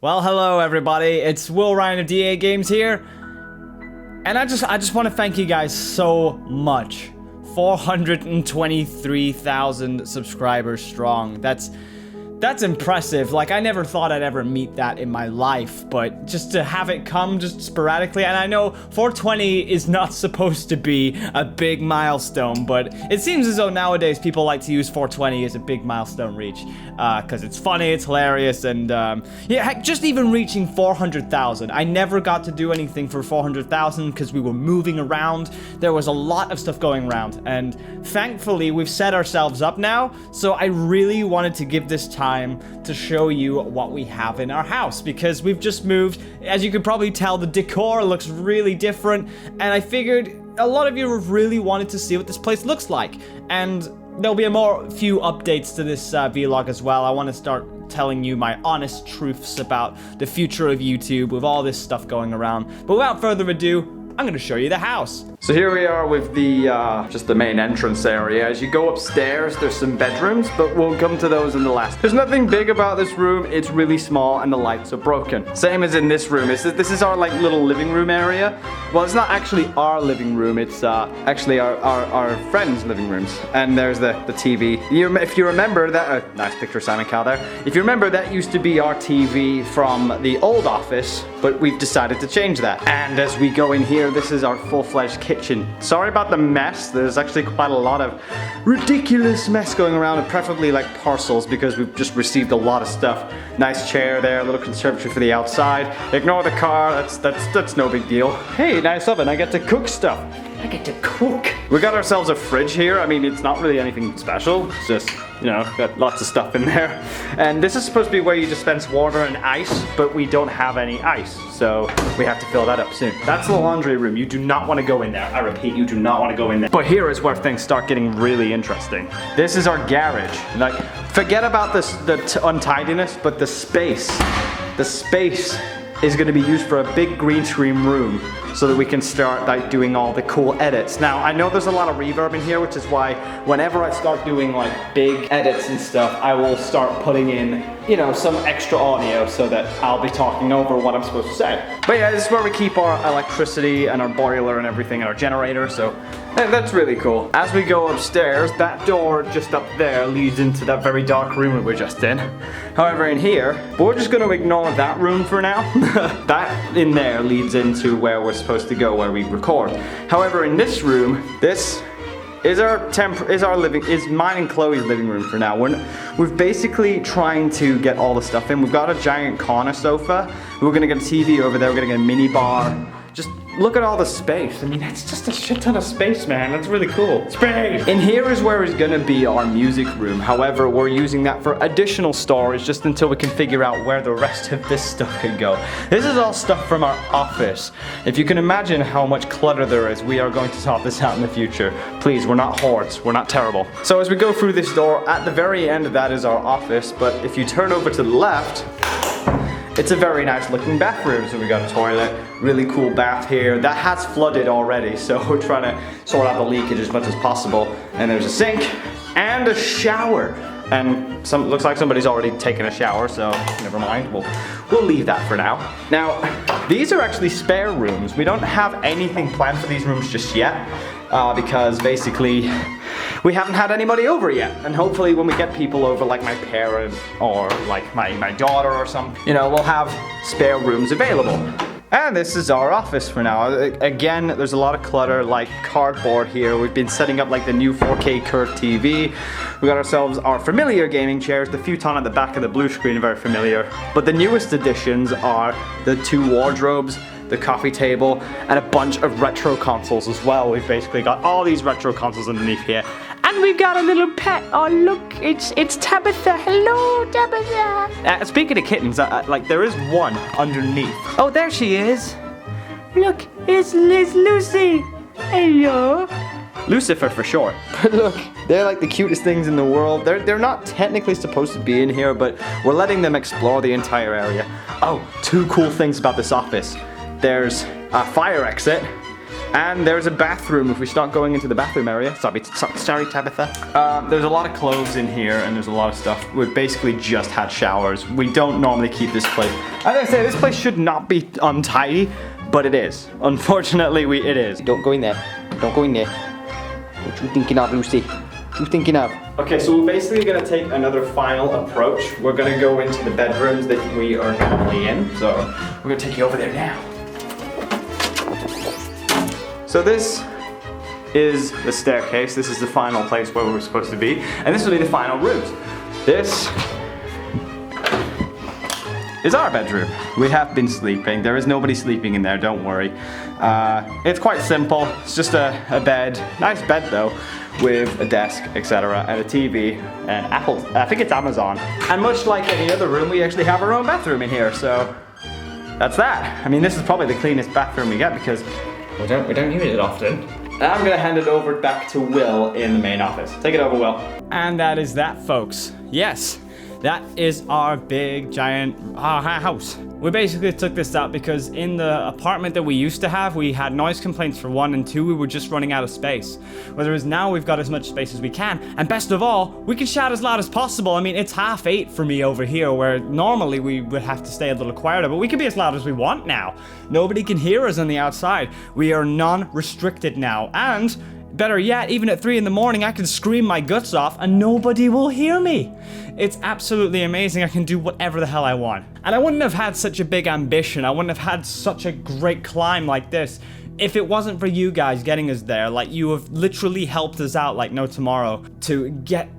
Well, hello everybody. It's Will Ryan of DAGames here. And I just want to thank you guys so much. 423,000 subscribers strong. That's impressive. Like, I never thought I'd ever meet that in my life, but just to have it come just sporadically, and I know 420 is not supposed to be a big milestone, but it seems as though nowadays people like to use 420 as a big milestone reach, because it's funny, it's hilarious, and yeah, heck, just even reaching 400,000. I never got to do anything for 400,000 because we were moving around. There was a lot of stuff going around, and thankfully we've set ourselves up now, so I really wanted to give this time to show you what we have in our house, because we've just moved. As you could probably tell, the decor looks really different, and I figured a lot of you have really wanted to see what this place looks like, and there'll be a few updates to this vlog as well. I want to start telling you my honest truths about the future of YouTube with all this stuff going around. But without further ado, I'm going to show you the house. So here we are with the, just the main entrance area. As you go upstairs, there's some bedrooms, but we'll come to those in the last. There's nothing big about this room. It's really small and the lights are broken. Same as in this room. This is our like little living room area. Well, it's not actually our living room. It's actually our friends' living rooms. And there's the TV. If you remember that, nice picture of Simon Cowell there. If you remember, that used to be our TV from the old office, but we've decided to change that. And as we go in here, this is our full-fledged kitchen. Sorry about the mess. There's actually quite a lot of ridiculous mess going around, and preferably like parcels, because we've just received a lot of stuff. Nice chair there, a little conservatory for the outside. Ignore the car, that's no big deal. Hey, nice oven, I get to cook stuff. I get to cook. We got ourselves a fridge here. I mean, it's not really anything special. It's just, you know, got lots of stuff in there. And this is supposed to be where you dispense water and ice, but we don't have any ice. So we have to fill that up soon. That's the laundry room. You do not want to go in there. I repeat, you do not want to go in there. But here is where things start getting really interesting. This is our garage. Like, forget about this, the untidiness, but the space is going to be used for a big green screen room, so that we can start like doing all the cool edits. Now, I know there's a lot of reverb in here, which is why whenever I start doing like big edits and stuff, I will start putting in, you know, some extra audio so that I'll be talking over what I'm supposed to say. But yeah, this is where we keep our electricity and our boiler and everything, and our generator, so that's really cool. As we go upstairs, that door just up there leads into that very dark room that we're just in. However, in here, but we're just going to ignore that room for now. That in there leads into where we're supposed to go, where we record. However, in this room, this is mine and Chloe's living room for now. We're basically trying to get all the stuff in. We've got a giant corner sofa. We're gonna get a TV over there. We're gonna get a mini bar. Just look at all the space. I mean, it's just a shit ton of space, man. That's really cool. Space! In here is where is gonna be our music room. However, we're using that for additional storage just until we can figure out where the rest of this stuff can go. This is all stuff from our office. If you can imagine how much clutter there is, we are going to sort this out in the future. Please, we're not hordes. We're not terrible. So as we go through this door, at the very end of that is our office, but if you turn over to the left, it's a very nice looking bathroom. So we got a toilet, really cool bath here. That has flooded already, so we're trying to sort out the leakage as much as possible. And there's a sink and a shower. And looks like somebody's already taken a shower, so never mind. We'll leave that for now. Now, these are actually spare rooms. We don't have anything planned for these rooms just yet, because basically we haven't had anybody over yet. And hopefully when we get people over, like my parent or like my daughter or something, you know, we'll have spare rooms available. And this is our office for now. Again, there's a lot of clutter, like cardboard here. We've been setting up like the new 4K curved TV. We got ourselves our familiar gaming chairs. The futon at the back of the blue screen are very familiar. But the newest additions are the 2 wardrobes, the coffee table, and a bunch of retro consoles as well. We've basically got all these retro consoles underneath here. And we've got a little pet. Oh look, it's Tabitha. Hello, Tabitha. Speaking of kittens, like there is one underneath. Oh, there she is. Look, it's Lucy. Hello. Lucifer for short. But look, they're like the cutest things in the world. They're not technically supposed to be in here, but we're letting them explore the entire area. Oh, 2 cool things about this office. There's a fire exit And there's a bathroom if we start going into the bathroom area. Sorry, Tabitha. There's a lot of clothes in here and there's a lot of stuff. We've basically just had showers. We don't normally keep this place. As I say, this place should not be untidy, but it is. Unfortunately, it is. Don't go in there. Don't go in there. What you thinking of, Lucy? What you thinking of? Okay, so we're basically gonna take another final approach. We're gonna go into the bedrooms that we are normally in. So we're gonna take you over there now. So this is the staircase. This is the final place where we're supposed to be. And this will be the final rooms. This is our bedroom. We have been sleeping. There is nobody sleeping in there, don't worry. It's quite simple. It's just a bed. Nice bed though, with a desk, etc. and a TV and Apple, I think it's Amazon. And much like any other room, we actually have our own bathroom in here, so that's that. I mean, this is probably the cleanest bathroom we get because we don't use it often. I'm gonna hand it over back to Will in the main office. Take it over, Will. And that is that, folks. Yes, that is our big, giant house. We basically took this out because in the apartment that we used to have, we had noise complaints for one, and two, we were just running out of space. Whereas now we've got as much space as we can, and best of all, we can shout as loud as possible. I mean, it's 8:30 for me over here, where normally we would have to stay a little quieter, but we can be as loud as we want now. Nobody can hear us on the outside. We are non-restricted now, and better yet, even at 3 in the morning, I can scream my guts off and nobody will hear me. It's absolutely amazing. I can do whatever the hell I want. And I wouldn't have had such a big ambition. I wouldn't have had such a great climb like this if it wasn't for you guys getting us there. Like, you have literally helped us out like no tomorrow to get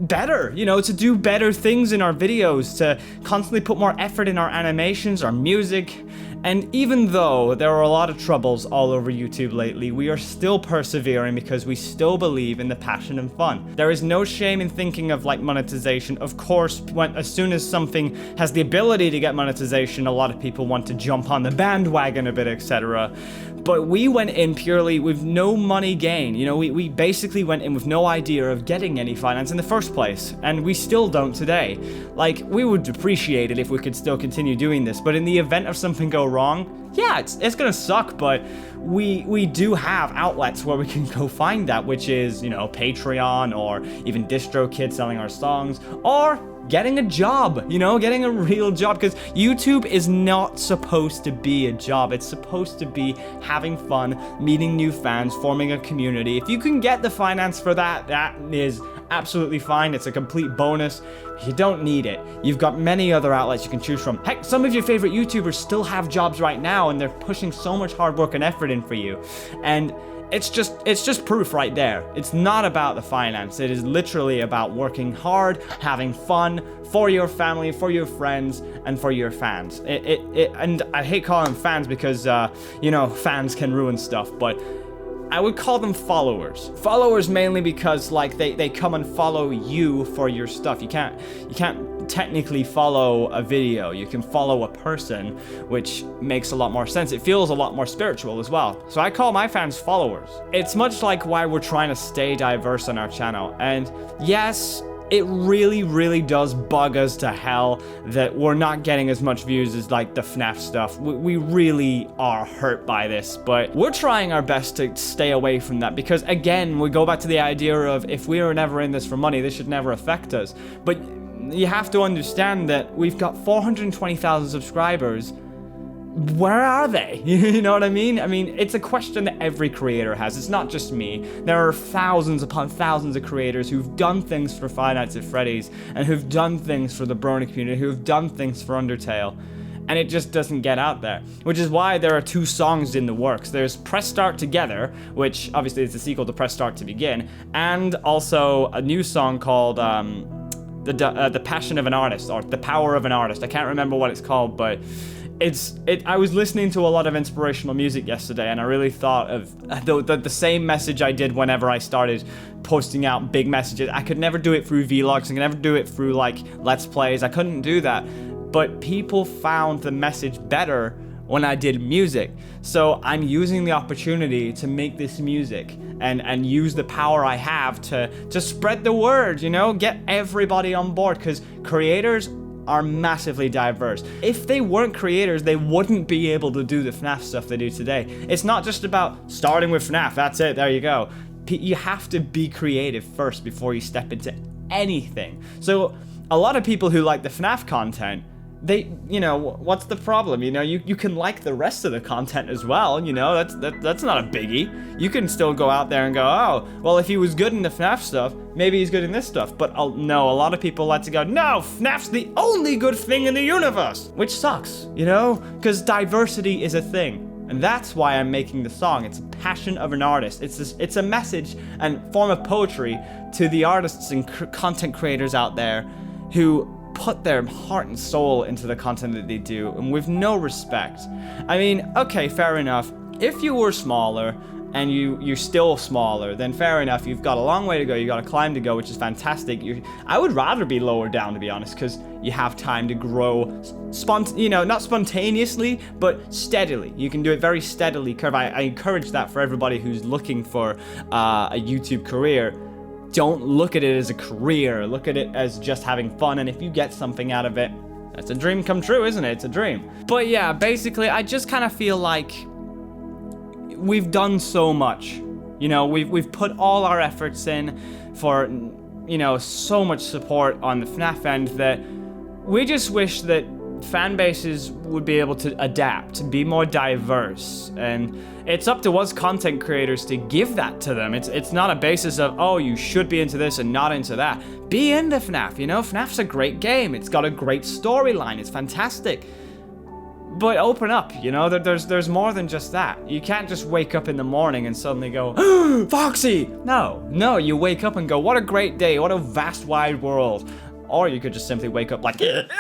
better, you know, to do better things in our videos, to constantly put more effort in our animations, our music. And even though there are a lot of troubles all over YouTube lately, we are still persevering because we still believe in the passion and fun. There is no shame in thinking of like monetization. Of course, as soon as something has the ability to get monetization, a lot of people want to jump on the bandwagon a bit, etc. But we went in purely with no money gain. You know, we basically went in with no idea of getting any finance in the first place. And we still don't today. Like, we would appreciate it if we could still continue doing this. But in the event of something go wrong, yeah, it's gonna suck, but we do have outlets where we can go find that, which is, you know, Patreon or even DistroKid selling our songs, or getting a job, you know, getting a real job, because YouTube is not supposed to be a job. It's supposed to be having fun, meeting new fans, forming a community. If you can get the finance for that, that is absolutely fine. It's a complete bonus. You don't need it. You've got many other outlets you can choose from. Heck, some of your favorite YouTubers still have jobs right now, and they're pushing so much hard work and effort in for you. And it's just proof right there. It's not about the finance. It is literally about working hard, having fun for your family, for your friends, and for your fans. And I hate calling them fans because, you know, fans can ruin stuff, but I would call them followers. Followers mainly because, like, they come and follow you for your stuff. You can't technically follow a video. You can follow a person, which makes a lot more sense. It feels a lot more spiritual as well. So I call my fans followers. It's much like why we're trying to stay diverse on our channel. And yes, it really, really does bug us to hell that we're not getting as much views as like the FNAF stuff. We really are hurt by this, but we're trying our best to stay away from that because, again, we go back to the idea of if we were never in this for money, this should never affect us. But you have to understand that we've got 420,000 subscribers. Where are they? You know what I mean? I mean, it's a question that every creator has. It's not just me. There are thousands upon thousands of creators who've done things for Five Nights at Freddy's and who've done things for the Brony community, who've done things for Undertale. And it just doesn't get out there, which is why there are 2 songs in the works. There's Press Start Together, which obviously is the sequel to Press Start to Begin, and also a new song called The Passion of an Artist, or The Power of an Artist. I can't remember what it's called, but I was listening to a lot of inspirational music yesterday, and I really thought of the same message I did whenever I started posting out big messages. I could never do it through vlogs. I could never do it through like Let's Plays. I couldn't do that. But people found the message better when I did music. So I'm using the opportunity to make this music and use the power I have to spread the word, you know, get everybody on board, because creators are massively diverse. If they weren't creators, they wouldn't be able to do the FNAF stuff they do today. It's not just about starting with FNAF, that's it, there you go. You have to be creative first before you step into anything. So a lot of people who like the FNAF content, they, you know, what's the problem? You know, you can like the rest of the content as well, you know, that's not a biggie. You can still go out there and go, oh, well, if he was good in the FNAF stuff, maybe he's good in this stuff. But no, a lot of people like to go, no, FNAF's the only good thing in the universe, which sucks, you know, because diversity is a thing. And that's why I'm making the song. It's a passion of an artist. It's a message and form of poetry to the artists and content creators out there who put their heart and soul into the content that they do, and with no respect. I mean, okay, fair enough. If you were smaller and you're still smaller, then fair enough. You've got a long way to go. You got a climb to go, which is fantastic. I would rather be lower down, to be honest, because you have time to grow, not spontaneously, but steadily. You can do it very steadily. I encourage that for everybody who's looking for a YouTube career. Don't look at it as a career. Look at it as just having fun, and if you get something out of it, that's a dream come true, isn't it? It's a dream. But yeah, basically, I just kind of feel like we've done so much. You know, we've put all our efforts in for, you know, so much support on the FNAF end that we just wish that fan bases would be able to adapt, be more diverse, and it's up to us content creators to give that to them. It's not a basis of, oh, you should be into this and not into that. Be into FNAF, you know? FNAF's a great game. It's got a great storyline. It's fantastic. But open up, you know? There's more than just that. You can't just wake up in the morning and suddenly go, Foxy! No, you wake up and go, what a great day, what a vast wide world. Or you could just simply wake up like, and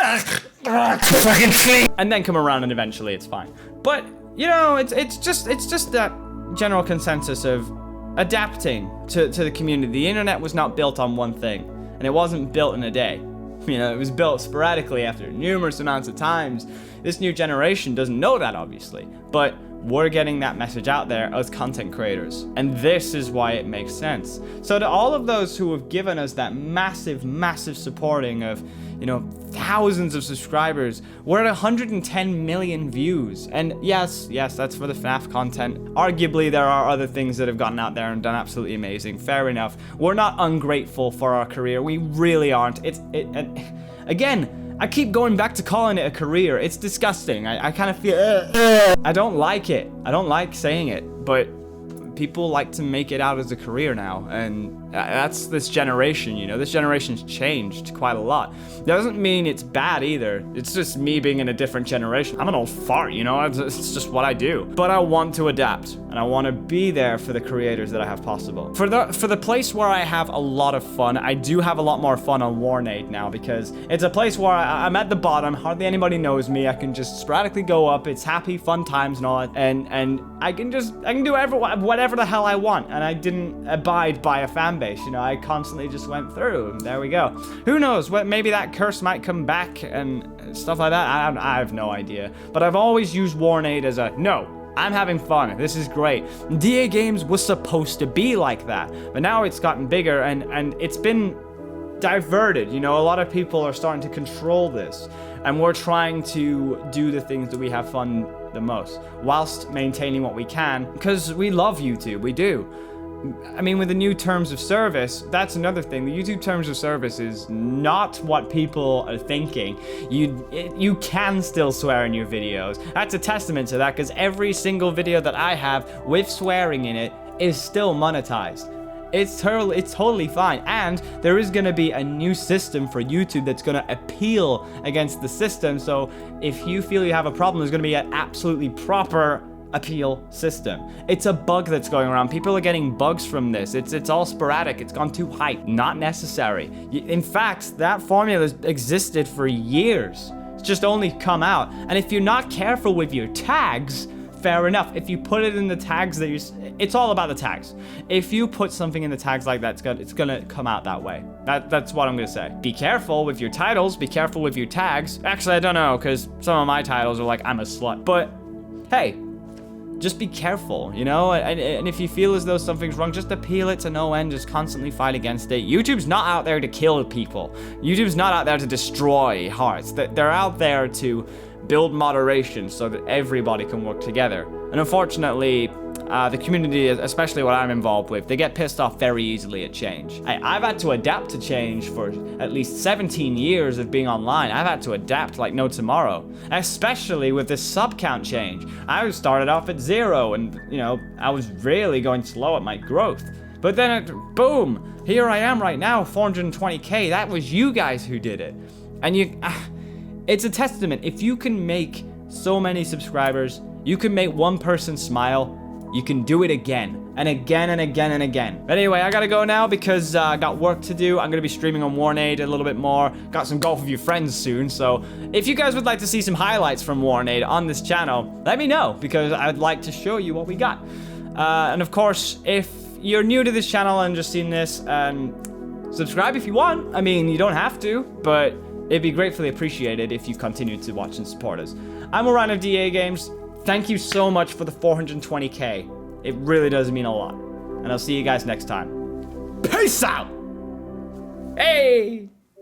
then come around and eventually it's fine. But, you know, it's just that general consensus of adapting to the community. The internet was not built on one thing, and it wasn't built in a day. You know, it was built sporadically after numerous amounts of times. This new generation doesn't know that, obviously, but we're getting that message out there as content creators, and this is why it makes sense. So to all of those who have given us that massive supporting of, you know, thousands of subscribers, we're at 110 million views, and yes, that's for the FNAF content. Arguably, there are other things that have gotten out there and done absolutely amazing. Fair enough. We're not ungrateful for our career. We really aren't. Again, I keep going back to calling it a career. It's disgusting. I kind of feel, I don't like it. I don't like saying it, but people like to make it out as a career now, and that's this generation, you know. This generation's changed quite a lot. Doesn't mean it's bad either. It's just me being in a different generation. I'm an old fart, you know. It's just what I do. But I want to adapt, and I want to be there for the creators that I have possible. For the place where I have a lot of fun, I do have a lot more fun on Warnade now, because it's a place where I'm at the bottom. Hardly anybody knows me. I can just sporadically go up. It's happy, fun times and all that, and I can do whatever the hell I want, and I didn't abide by a fan base, you know. I constantly just went through, and there we go. Who knows, maybe that curse might come back and stuff like that. I have no idea, but I've always used Warnade as no, I'm having fun, this is great. DAGames was supposed to be like that, but now it's gotten bigger, and it's been diverted, you know. A lot of people are starting to control this, and we're trying to do the things that we have fun the most, whilst maintaining what we can, because we love YouTube, we do. I mean, with the new terms of service, that's another thing. The YouTube terms of service is not what people are thinking. You can still swear in your videos. That's a testament to that, because every single video that I have with swearing in it is still monetized. It's totally fine, and there is going to be a new system for YouTube that's going to appeal against the system. So if you feel you have a problem, there's going to be an absolutely proper appeal system. It's a bug that's going around. People are getting bugs from this. It's all sporadic. It's gone too hype. Not necessary. In fact, that formula has existed for years. It's just only come out. And if you're not careful with your tags, fair enough. If you put it in the tags that it's all about the tags. If you put something in the tags like that, it's gonna come out that way. That's what I'm gonna say. Be careful with your titles. Be careful with your tags. Actually, I don't know, because some of my titles are like, I'm a slut. But hey, just be careful, you know? And if you feel as though something's wrong, just appeal it to no end, just constantly fight against it. YouTube's not out there to kill people. YouTube's not out there to destroy hearts. They're out there to build moderation so that everybody can work together. And unfortunately, the community, especially what I'm involved with, they get pissed off very easily at change. I've had to adapt to change for at least 17 years of being online. I've had to adapt like no tomorrow, especially with this sub count change. I started off at 0 and, you know, I was really going slow at my growth. But then, boom, here I am right now, 420K. That was you guys who did it. And it's a testament. If you can make so many subscribers, you can make one person smile, you can do it again, and again, and again, and again. But anyway, I gotta go now because I got work to do. I'm gonna be streaming on Warnade a little bit more. Got some Golf with Your Friends soon, so if you guys would like to see some highlights from Warnade on this channel, let me know, because I'd like to show you what we got. And of course, if you're new to this channel and just seen this, subscribe if you want. I mean, you don't have to, but it'd be gratefully appreciated if you continue to watch and support us. I'm Orion of DAGames. Thank you so much for the 420K. It really does mean a lot. And I'll see you guys next time. Peace out! Hey!